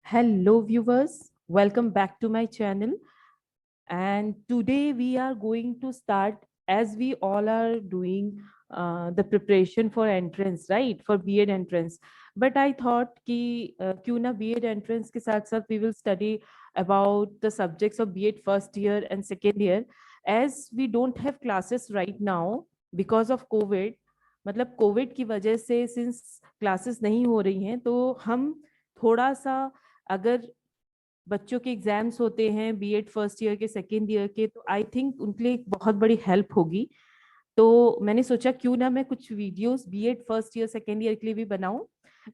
Hello viewers, welcome back to my channel. And today we are going to start, as we all are doing the preparation for entrance, right? For B.Ed entrance. But I thought कि क्यों ना B.Ed entrance के साथ साथ we will study about the subjects of B.Ed first year and second year, as we don't have classes right now because of COVID. मतलब Covid की वजह से सिंस क्लासेस नहीं हो रही हैं, तो हम थोड़ा सा, अगर बच्चों के एग्जाम्स होते हैं बीएड फर्स्ट ईयर के सेकेंड ईयर के, तो आई थिंक उनके लिए एक बहुत बड़ी हेल्प होगी। तो मैंने सोचा क्यों ना मैं कुछ videos B Ed first year second year के लिए भी बनाऊं।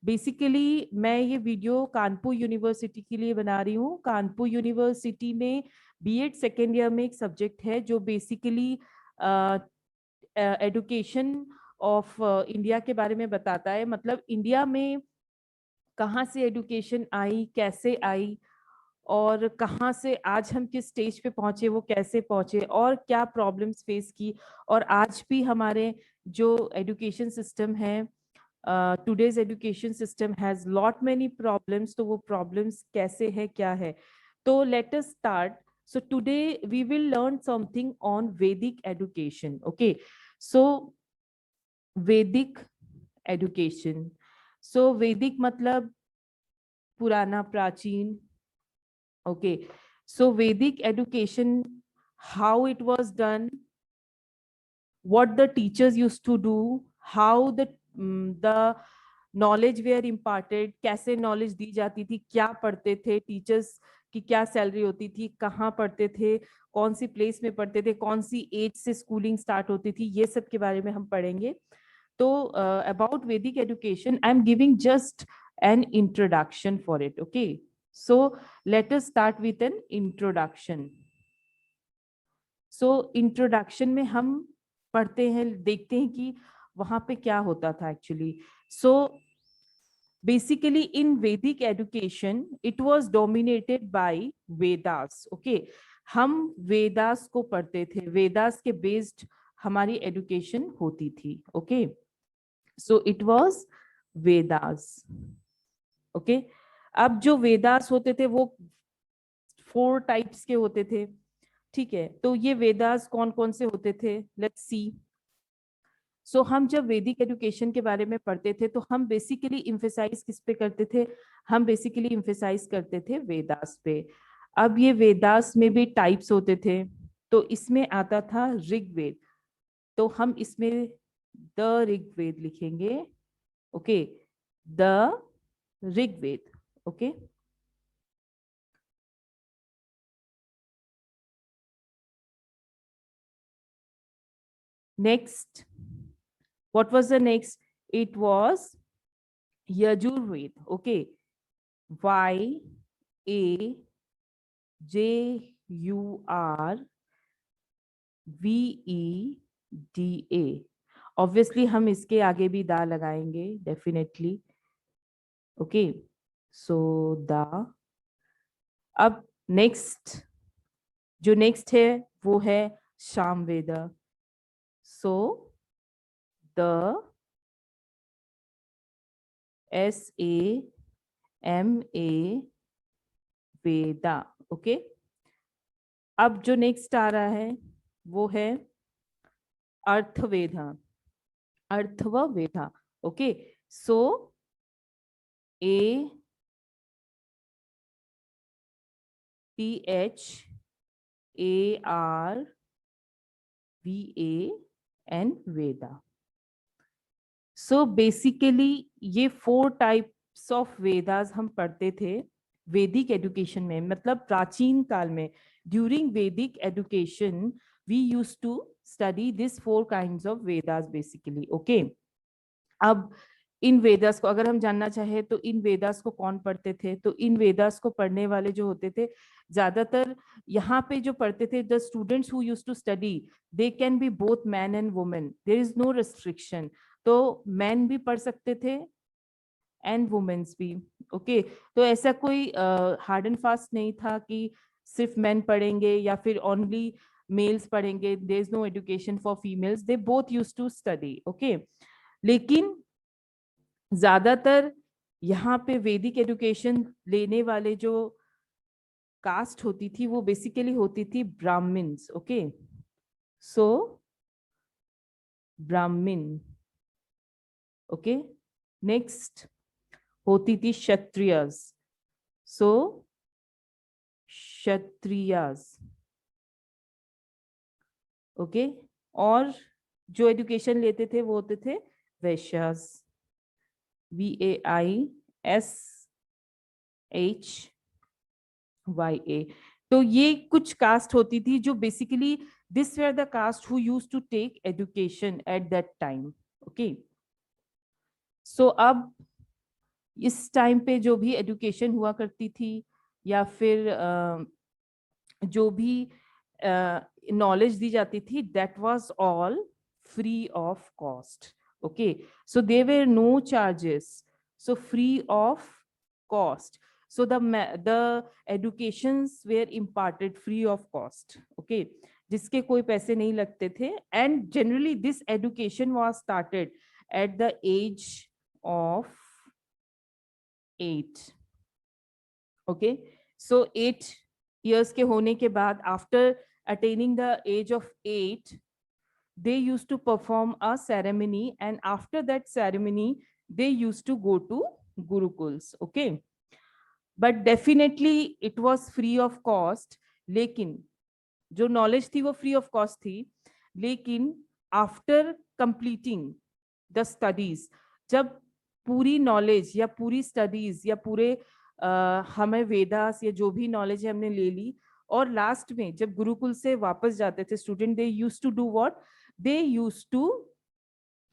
बेसिकली मैं ये वीडियो कानपुर यूनिवर्सिटी के लिए बना रही हूँ। कानपुर यूनिवर्सिटी में बीएड सेकेंड ईयर में एक सब्जेक्ट है जो बेसिकली एडुकेशन ऑफ इंडिया के बारे में बताता है। मतलब इंडिया में कहाँ से एडुकेशन आई, कैसे आई, और कहाँ से आज हम किस स्टेज पे पहुंचे, वो कैसे पहुंचे, और क्या प्रॉब्लम्स फेस की। और आज भी हमारे जो एजुकेशन सिस्टम है, today's education system has lot many problems, तो वो प्रॉब्लम्स कैसे है, क्या है। तो let us start. So today we will learn something on Vedic education. Okay, so Vedic education. सो वैदिक मतलब पुराना, प्राचीन। Okay, so Vedic education, how it was done, what the teachers used to do, how the knowledge were imparted, कैसे knowledge दी जाती थी, क्या पढ़ते थे टीचर्स की, क्या सैलरी होती थी, कहाँ पढ़ते थे, कौन सी प्लेस में पढ़ते थे, कौन सी एज से स्कूलिंग स्टार्ट होती थी, ये सब के बारे में हम पढ़ेंगे। तो अबाउट वैदिक education I am giving just an introduction for it. Okay, so let us start with an introduction. So introduction में हम पढ़ते हैं, देखते हैं कि वहां पे क्या होता था actually. So basically in Vedic education it was dominated by Vedas. Okay, हम वेदास को पढ़ते थे, वेदास के बेस्ड हमारी एजुकेशन होती थी। Okay, so it was Vedas. Okay, अब जो वेदास होते थे वो 4 टाइप्स के होते थे। ठीक है, तो ये वेदास कौन कौन से होते थे, लेट्स सी। सो हम जब वैदिक एजुकेशन के बारे में पढ़ते थे तो हम बेसिकली इम्फेसाइज किस पे करते थे, हम बेसिकली इम्फेसाइज करते थे वेदास पे। अब ये वेदास में भी टाइप्स होते थे, तो इसमें आता था ऋग्वेद, तो हम इसमें द ऋग्वेद लिखेंगे। Okay, the Rigveda. Okay, next, what was the next? It was Yajurved. Okay, YAJURVEDA। Obviously हम इसके आगे भी दा लगाएंगे डेफिनेटली। ओके, सो दा। अब नेक्स्ट, जो नेक्स्ट है वो है Samaveda. So the SAMA Veda. Okay, अब जो नेक्स्ट आ रहा है वो है अर्थवेदा, अर्थववेदा। ओके, सो ATHARVAN वेदा। सो बेसिकली ये 4 टाइप्स ऑफ वेदास हम पढ़ते थे वैदिक एजुकेशन में। मतलब प्राचीन काल में during Vedic education we use to study this 4 kinds of Vedas basically. Okay, अब इन वेदास को अगर हम जानना चाहे तो इन वेदास को कौन पढ़ते थे, तो इन वेदास को पढ़ने वाले जो होते थे ज्यादातर यहाँ पे जो पढ़ते थे, the students who used to study, they can be both man and women, there is no restriction. तो मैन भी पढ़ सकते थे एंड वुमेन्स भी। ओके, तो ऐसा कोई हार्ड एंड फास्ट नहीं था कि सिर्फ मैन पढ़ेंगे या फिर ओनली मेल्स पढ़ेंगे, there is no education for females, they both used to study. Okay, लेकिन ज्यादातर यहाँ पे वैदिक एजुकेशन लेने वाले जो कास्ट होती थी वो बेसिकली होती थी ब्राह्मण्स. ओके, सो ब्राह्मण. ओके, नेक्स्ट होती थी क्षत्रियस. सो क्षत्रियास. ओके, और जो एजुकेशन लेते थे वो होते थे वैश्यास. VAISHYA. तो ये कुछ कास्ट होती थी जो basically this where the caste who used to take education at that time. Okay, so अब इस टाइम पे जो भी एजुकेशन हुआ करती थी या फिर जो भी नॉलेज दी जाती थी, that was all free of cost. Okay, so there were no charges, so free of cost. So the educations were imparted free of cost. Okay, जिसके कोई पैसे नहीं लगते थे. And generally this education was started at the age of 8. Okay, so 8 years के होने के बाद, after attaining the age of 8, they used to perform a ceremony, and after that ceremony they used to go to gurukuls. Okay, but definitely it was free of cost. लेकिन जो knowledge थी वो free of cost थी, लेकिन after completing the studies, जब पूरी knowledge या पूरी studies या पूरे हमें वेदास या जो भी knowledge है हमने ले ली, और लास्ट में जब गुरुकुल से वापस जाते थे student, they used to do what? They used to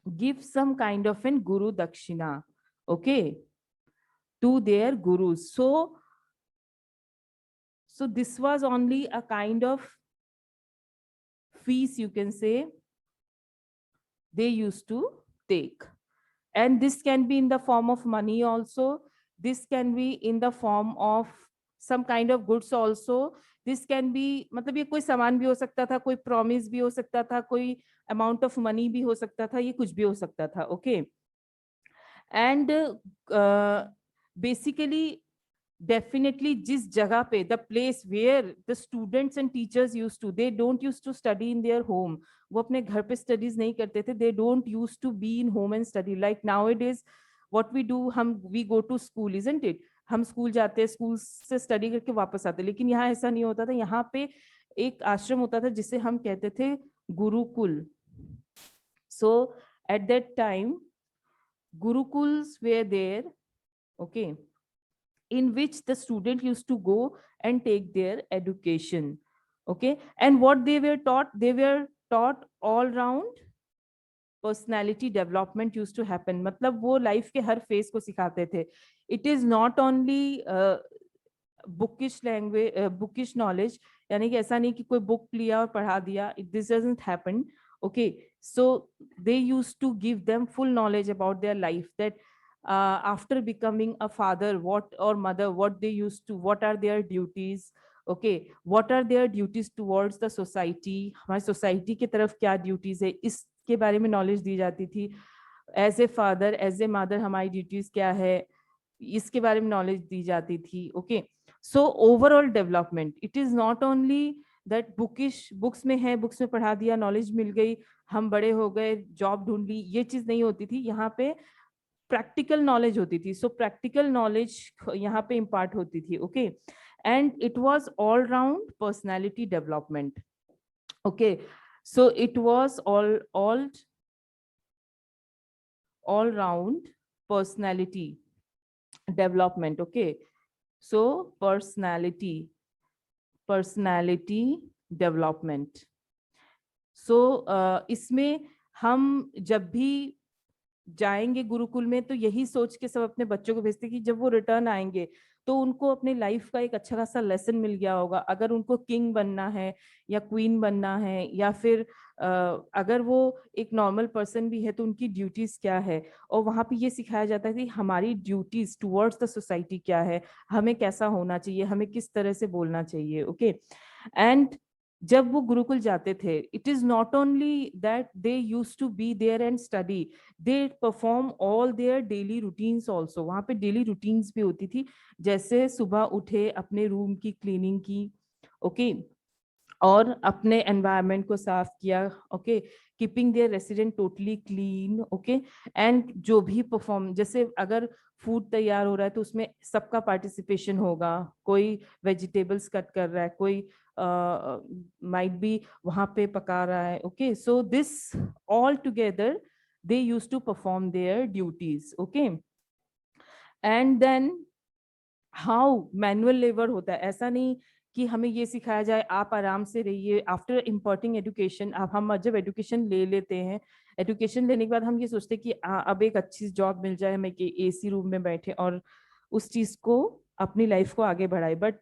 give some kind of an guru dakshina, okay, to their gurus. So this was only a kind of fees, you can say, they used to take. And this can be in the form of money also. This can be in the form of some kind of goods also. This can be, मतलब ये कोई सामान भी हो सकता था, कोई promise भी हो सकता था, कोई अमाउंट ऑफ मनी भी हो सकता था, ये कुछ भी हो सकता था. ओके, एंड बेसिकली definitely जिस जगह पे, the place where the students and teachers used to, they don't used to study in their home. वो अपने घर पे studies नहीं करते थे. They don't used to be in home and study like nowadays. What we do, we go to school, isn't it? हम school जाते हैं, स्कूल से स्टडी करके वापस आते हैं. लेकिन यहाँ ऐसा नहीं होता था. यहाँ पे एक आश्रम होता था जिसे हम कहते थे Gurukul. So at that time gurukuls were there, okay, in which the student used to go and take their education. Okay, and what they were taught all round personality development used to happen. मतलब वो life के हर phase को सिखाते थे. It is not only bookish language, bookish knowledge, यानी कि ऐसा नहीं कि कोई book लिया और पढ़ा दिया. This doesn't happen. Okay, so they used to give them full knowledge about their life, that after becoming a father, what, or mother, what they used to, what are their duties. Okay, what are their duties towards the society, हमारी society की तरफ क्या duties है, इसके बारे में knowledge दी जाती थी. As a father, as a mother, हमारी duties क्या है, इसके बारे में knowledge दी जाती थी. Okay, so overall development, it is not only that books में है, books में पढ़ा दिया, knowledge मिल गई, हम बड़े हो गए, job ढूंढ ली, ये चीज नहीं होती थी. यहाँ पे प्रैक्टिकल नॉलेज होती थी. सो प्रैक्टिकल नॉलेज यहाँ पे इम्पार्ट होती थी. Okay, and it was all round personality development. Okay, so it was all round personality development. Okay, so personality development. So इसमें हम जब भी जाएंगे गुरुकुल में तो यही सोच के सब अपने बच्चों को भेजते कि जब वो रिटर्न आएंगे तो उनको अपने लाइफ का एक अच्छा खासा लेसन मिल गया होगा. अगर उनको किंग बनना है या क्वीन बनना है, या फिर अगर वो एक नॉर्मल पर्सन भी है तो उनकी ड्यूटीज क्या है. और वहां पे ये सिखाया जाता है कि हमारी ड्यूटीज टुवर्ड्स द सोसाइटी क्या है, हमें कैसा होना चाहिए, हमें किस तरह से बोलना चाहिए. ओके, एंड जब वो गुरुकुल जाते थे, it is not only that they use to be there and study, they perform all their daily routines also. वहाँ पे डेली रूटीन्स भी होती थी, जैसे सुबह उठे, अपने रूम की क्लीनिंग की, ओके, और अपने एनवायरनमेंट को साफ किया, okay, keeping their resident totally clean, okay, and जो भी परफॉर्म, जैसे अगर फूड तैयार हो रहा है तो उसमें सबका पार्टिसिपेशन होगा, कोई वेजिटेबल्स कट कर रहा है, कोई माइट बी वहां पे पका रहा है, okay, so this all together they use to perform their duties, okay. And then how manual labour होता है, ऐसा नहीं कि हमें ये सिखाया जाए आप आराम से रहिए। आफ्टर इम्पार्टिंग एजुकेशन, अब हम जब एजुकेशन ले लेते हैं, एजुकेशन लेने के बाद हम ये सोचते हैं कि अब एक अच्छी जॉब मिल जाए, हमें कि एसी रूम में बैठे और उस चीज को, अपनी लाइफ को आगे बढ़ाए। बट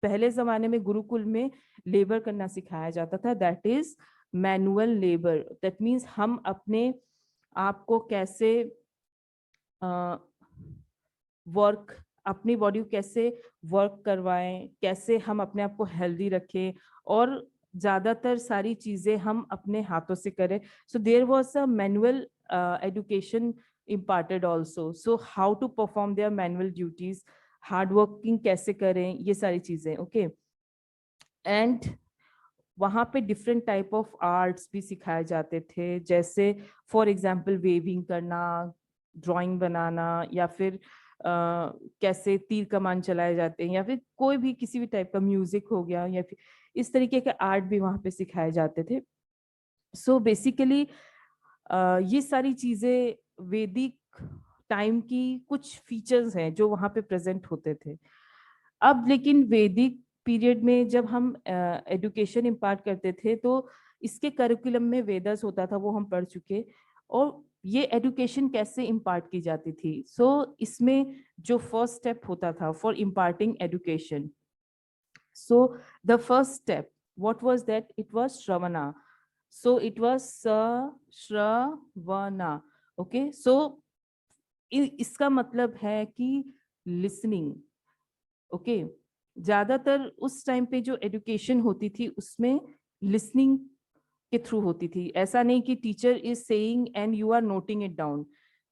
पहले जमाने में गुरुकुल में लेबर करना सिखाया जाता था, that is manual labour. That means हम अपने आप को कैसे वर्क, अपनी बॉडी को कैसे वर्क करवाएं, कैसे हम अपने आप को हेल्दी रखें, और ज्यादातर सारी चीजें हम अपने हाथों से करें। So there was a manual education imparted also, so how to perform their manual duties, hard working कैसे करें, ये सारी चीजें, ओके। एंड वहाँ पे डिफरेंट टाइप ऑफ आर्ट्स भी सिखाए जाते थे, जैसे फॉर एग्जाम्पल वेविंग करना, ड्राइंग बनाना, या फिर कैसे तीर कमान चलाए जाते हैं, या फिर कोई भी किसी भी टाइप का म्यूजिक हो गया, या फिर इस तरीके के आर्ट भी वहाँ पे सिखाए जाते थे। सो बेसिकली ये सारी चीजें वैदिक टाइम की कुछ फीचर्स हैं जो वहाँ पे प्रेजेंट होते थे। अब लेकिन वैदिक पीरियड में जब हम एजुकेशन इम्पार्ट करते थे, तो इसके करिकुलम में वेदस होता था, वो हम पढ़ चुके। और ये एजुकेशन कैसे इम्पार्ट की जाती थी, सो इसमें जो फर्स्ट स्टेप होता था for imparting education, so the first step, what was that, it was Shravana. So it was Shravana, okay. So इसका मतलब है कि लिसनिंग, ओके। ज्यादातर उस टाइम पे जो एजुकेशन होती थी उसमें लिसनिंग के थ्रू होती थी, ऐसा नहीं कि teacher is saying and you are noting it down.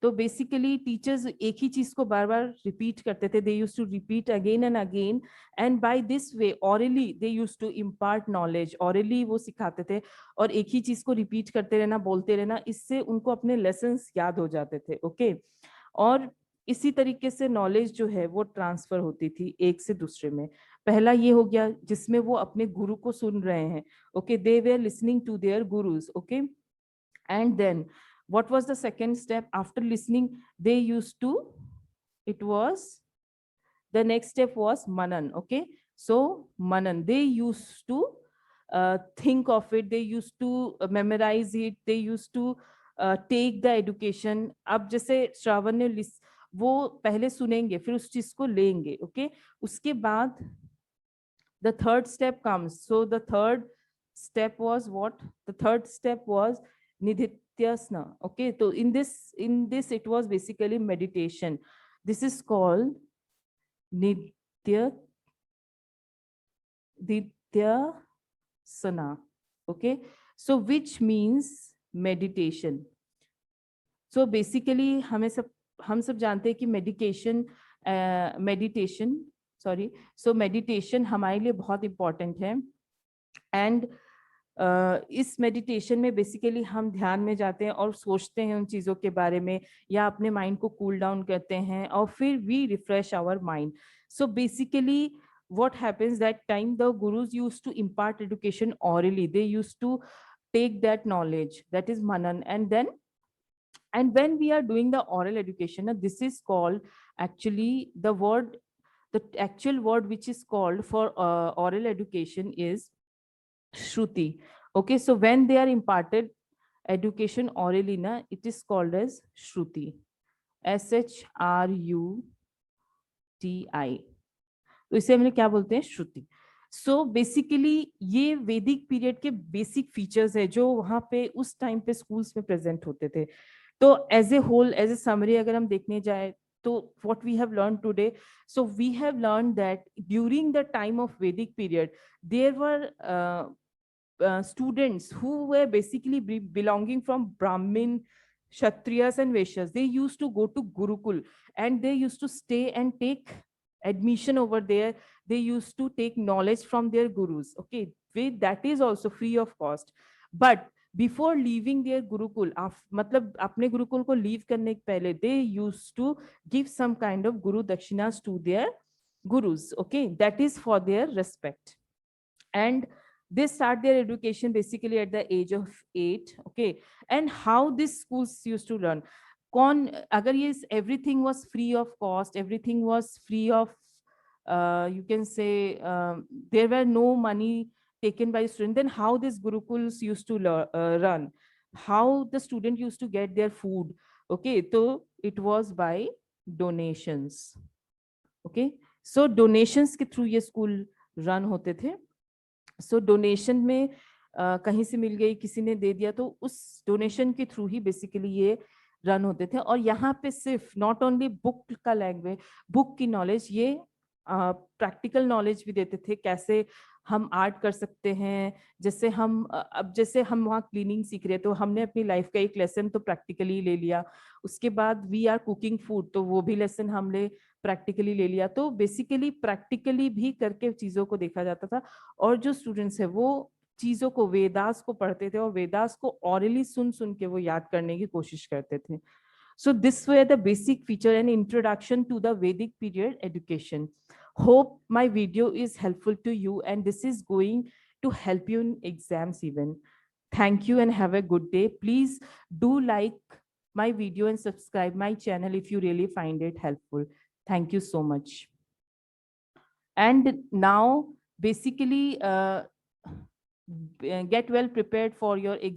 तो बेसिकली टीचर्स एक ही चीज को बार बार रिपीट करते थे, they use to repeat again and again, and by this way orally they use to impart knowledge, orally वो सिखाते थे। और एक ही चीज को रिपीट करते रहना, बोलते रहना, इससे उनको अपने लेसन्स याद हो जाते थे, ओके। और इसी तरीके से नॉलेज जो है वो ट्रांसफर होती थी एक से दूसरे में। पहला ये हो गया जिसमें वो अपने गुरु को सुन रहे हैं, okay, they were listening to their gurus, okay. And then what was the second step after listening, they used to, it was, the next step was manan, okay. So manan, they used to think of it, they used to memorize it, they used to take the education। अब जैसे श्रावण ने वो पहले सुनेंगे, फिर उस चीज को लेंगे, ओके। उसके बाद the third step comes, so the third step was what, the third step was nidhityasna, okay। So in this it was basically meditation, this is called nidya dityasana, okay, so which means meditation। so basically हम सब जानते हैं कि meditation, sorry, so meditation हमारे लिए बहुत important है। And इस मेडिटेशन में बेसिकली हम ध्यान में जाते हैं और सोचते हैं उन चीज़ों के बारे में, या अपने माइंड को कूल डाउन करते हैं, और फिर we refresh our mind. So basically what happens, that time the gurus used to impart education orally, they used to take that knowledge, that is manan. And when we are doing the oral education, this is called, actually the word, the actual word which is called for oral education is shruti, okay। So when they are imparted education orally na, it is called as shruti, shruti। तो इसे हम लोग क्या बोलते हैं, श्रुति। So basically ये वैदिक period के बेसिक फीचर्स है जो वहां पे उस टाइम पे स्कूल्स में प्रेजेंट होते थे। तो as a whole, as a summary अगर हम देखने जाए, तो what we have learned today, so we have learned that during the time of Vedic period there were students who were basically belonging from Brahmin, Kshatriyas and Vaishyas, they used to go to Gurukul and they used to stay and take admission over there. They used to take knowledge from their gurus. Okay, that is also free of cost. But before leaving their Gurukul, मतलब अपने Gurukul को leave करने के पहले, they used to give some kind of Guru Dakshinas to their gurus. Okay, that is for their respect. And they start their education basically at the age of 8. Okay, and how these schools used to run, कौन अगर ये everything was free of cost, everything was free of you can say there were no money taken by student, then how these gurukuls used to run, how the student used to get their food. Okay, so it was by donations. Okay, so donations के through ये school run होते थे. So donation में कहीं से मिल गई, किसी ने दे दिया, तो उस डोनेशन के थ्रू ही बेसिकली ये रन होते थे. और यहाँ पे सिर्फ नॉट ओनली बुक का लैंग्वेज, बुक की नॉलेज, ये प्रैक्टिकल नॉलेज भी देते थे, कैसे हम आर्ट कर सकते हैं. जैसे हम अब जैसे हम वहाँ क्लीनिंग सीख रहे, तो हमने अपनी लाइफ का एक लेसन तो प्रैक्टिकली ले लिया. उसके बाद वी आर कुकिंग फूड, तो वो भी लेसन हमने प्रैक्टिकली ले लिया. तो बेसिकली प्रैक्टिकली भी करके चीज़ों को देखा जाता था. और जो स्टूडेंट्स है वो चीज़ों को, वेदास को पढ़ते थे और वेदास को ऑरली सुन सुन के वो याद करने की कोशिश करते थे. So this were the basic feature and introduction to the Vedic period education. Hope my video is helpful to you and this is going to help you in exams even. Thank you and have a good day. Please do like my video and subscribe my channel if you really find it helpful. Thank you so much. And now basically get well prepared for your exam.